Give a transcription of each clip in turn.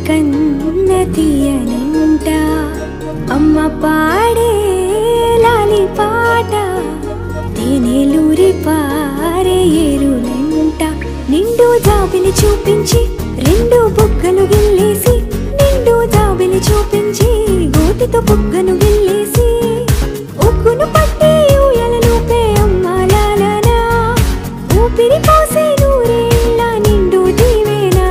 కన్న తీయనంట అమ్మ పాడే లాలి పాట తేనెలూరి పారే ఏరులంట నిండు జాబిలి చూపించి రెండు బుగ్గలు గిల్లేసి నిండు జాబిలి చూపించి గోటితో బుగ్గను గిల్లేసి ఉగ్గును పట్టి ఊయలలోపే అమ్మ లాలనా ఊపిరి పోసే నూరేళ్ళ నిండు దీవేనా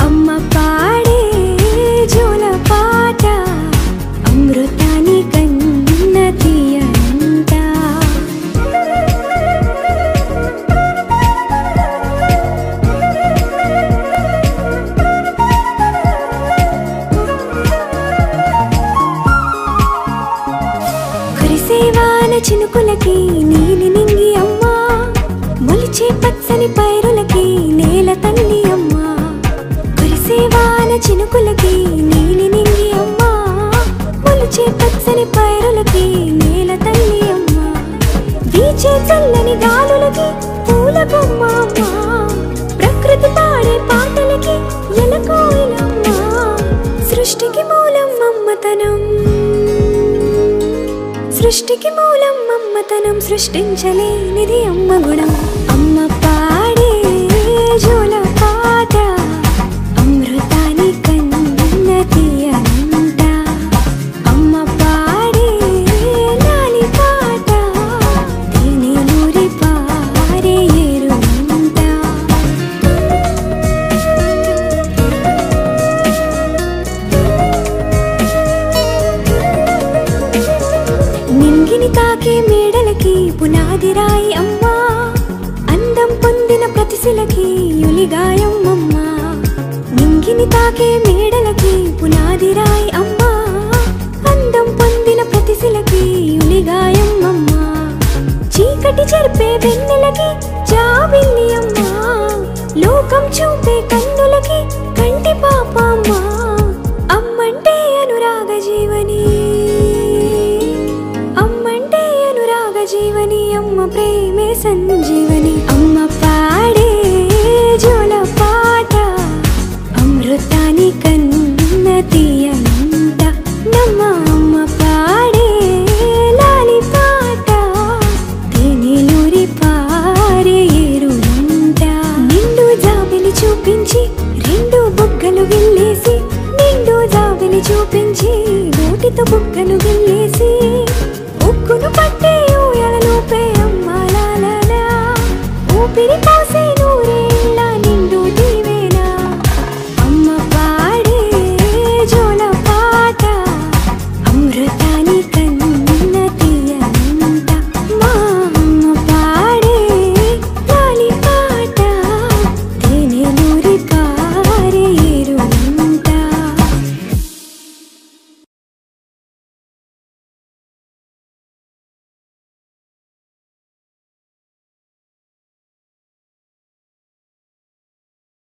అమ్మ పాడే జోల పాట అమృతాని కన్న తీయనంట కురిసేవాన చినుకులకి నీలి నింగి అమ్మా మొలిచే పచ్చని పైరులకి నేల తల్లి అమ్మా కురిసేవాన చినుకులకి నీలి నింగి అమ్మా మొలిచే పచ్చని పైరులకి నేల తల్లి అమ్మా వీచే చల్లని గాలులకి పూల బొమ్మ అమ్మా ప్రకృతి పాడే పాటలకి ఎలకోయిలమ్మా సృష్టికి మూలం అమ్మతనం సృష్టికి మూలం అమ్మతనం సృష్టించలేనిది అమ్మ గుణం అమ్మ పాడే జోల పాట అమృతాని కన్న తీయనంట అమ్మ పాడే లాలి పాట తేనెలూరి పారే ఏరులంట నింగిని తాకే మేడలకి పునాది రాయి అమ్మా అందం పొందిన ప్రతిశిలకి యులిగాయం అమ్మా నింగిని తాకే మేడలకి పునాది రాయి అమ్మా అందం పొందిన ప్రతిశిలకి యులిగాయం అమ్మా చీకటి చెరిపే వెన్నెలకి జాబిల్లి అమ్మా లోకం చూపే కన్నులకి కంటి పాప అమ్మా అమ్మంటే అనురాగ జీవని అమ్మంటే అనురాగ జీవని అమ్మ ప్రేమే సంజీవని అమ్మ పాడే జోల పాట అమృతాని కన్న తీయనంట నమ్మ అమ్మ పాడే లాలి పాట తేనెలూరి పారే ఏరులంట నిండు జాబిలి చూపించి రెండు బుగ్గలు గిల్లేసి నిండు జాబిలి చూపించి గోటితో బుగ్గను గిల్లేసి ఉగ్గును పట్టి ఊయలలోపే అమ్మ లాలనా ఊపిరి